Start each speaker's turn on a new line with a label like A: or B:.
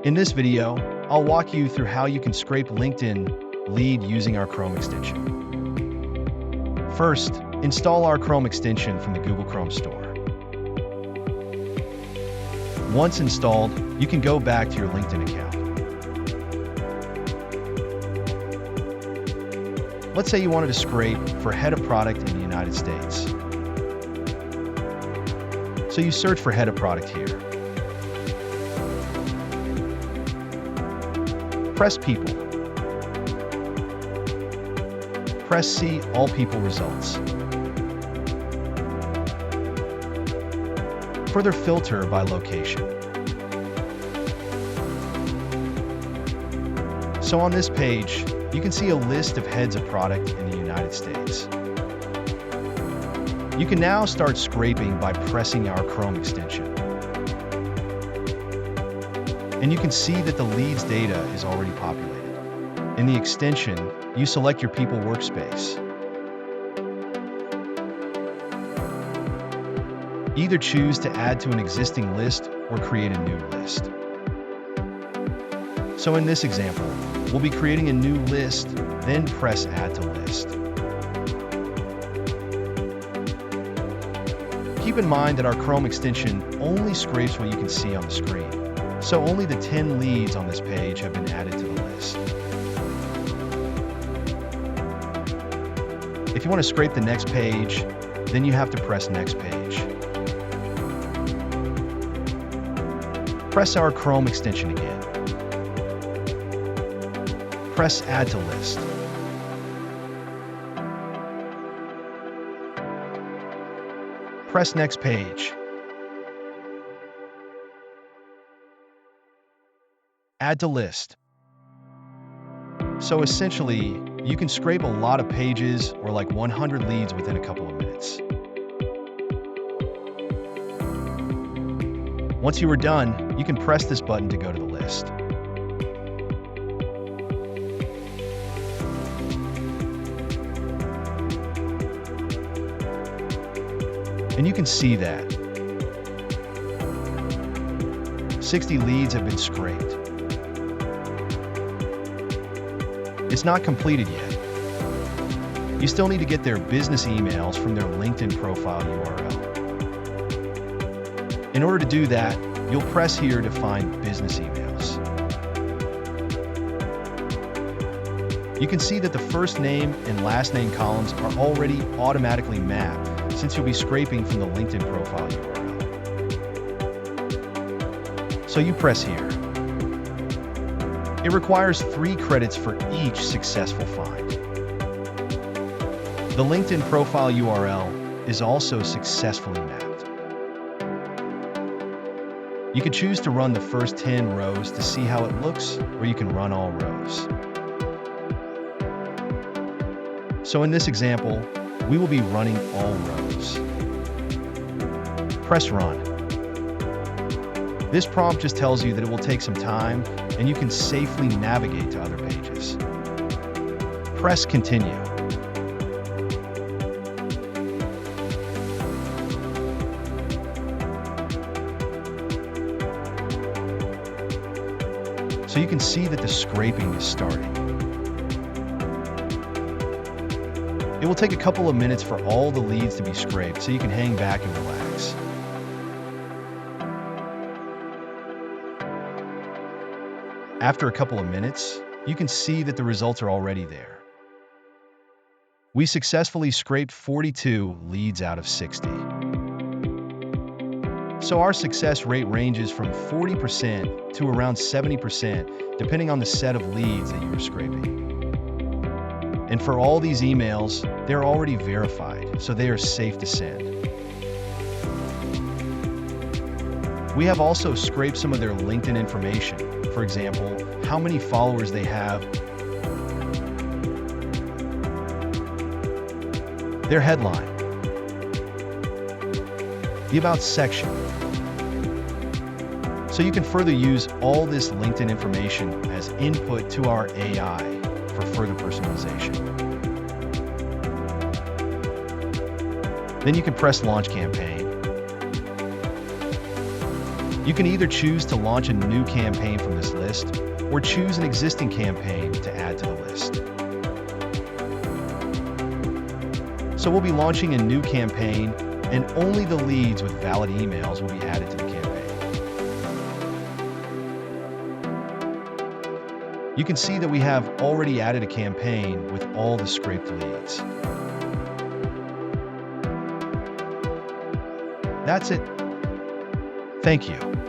A: In this video, I'll walk you through how you can scrape LinkedIn lead using our Chrome extension. First, install our Chrome extension from the Google Chrome Store. Once installed, you can go back to your LinkedIn account. Let's say you wanted to scrape for head of product in the United States. So you search for head of product here. Press People. Press See All People Results. Further filter by location. So on this page, you can see a list of heads of product in the United States. You can now start scraping by pressing our Chrome extension. And you can see that the leads data is already populated. In the extension, you select your People workspace. Either choose to add to an existing list or create a new list. So in this example, we'll be creating a new list, then press Add to List. Keep in mind that our Chrome extension only scrapes what you can see on the screen, so only the 10 leads on this page have been added to the list. If you want to scrape the next page, then you have to press Next Page. Press our Chrome extension again. Press Add to List. Press Next Page. Add to List. So essentially, you can scrape a lot of pages or like 100 leads within a couple of minutes. Once you are done, you can press this button to go to the list. And you can see that 60 leads have been scraped. It's not completed yet. You still need to get their business emails from their LinkedIn profile URL. In order to do that, you'll press here to find business emails. You can see that the first name and last name columns are already automatically mapped since you'll be scraping from the LinkedIn profile URL. So you press here. It requires 3 credits for each successful find. The LinkedIn profile URL is also successfully mapped. You can choose to run the first 10 rows to see how it looks, or you can run all rows. So in this example, we will be running all rows. Press Run. This prompt just tells you that it will take some time and you can safely navigate to other pages. Press Continue. So you can see that the scraping is starting. It will take a couple of minutes for all the leads to be scraped, so you can hang back and relax. After a couple of minutes, you can see that the results are already there. We successfully scraped 42 leads out of 60. So our success rate ranges from 40% to around 70%, depending on the set of leads that you are scraping. And for all these emails, they're already verified, so they are safe to send. We have also scraped some of their LinkedIn information. For example, how many followers they have, their headline, the About section. So you can further use all this LinkedIn information as input to our AI for further personalization. Then you can press Launch Campaign. You can either choose to launch a new campaign from this list or choose an existing campaign to add to the list. So we'll be launching a new campaign, and only the leads with valid emails will be added to the campaign. You can see that we have already added a campaign with all the scraped leads. That's it. Thank you.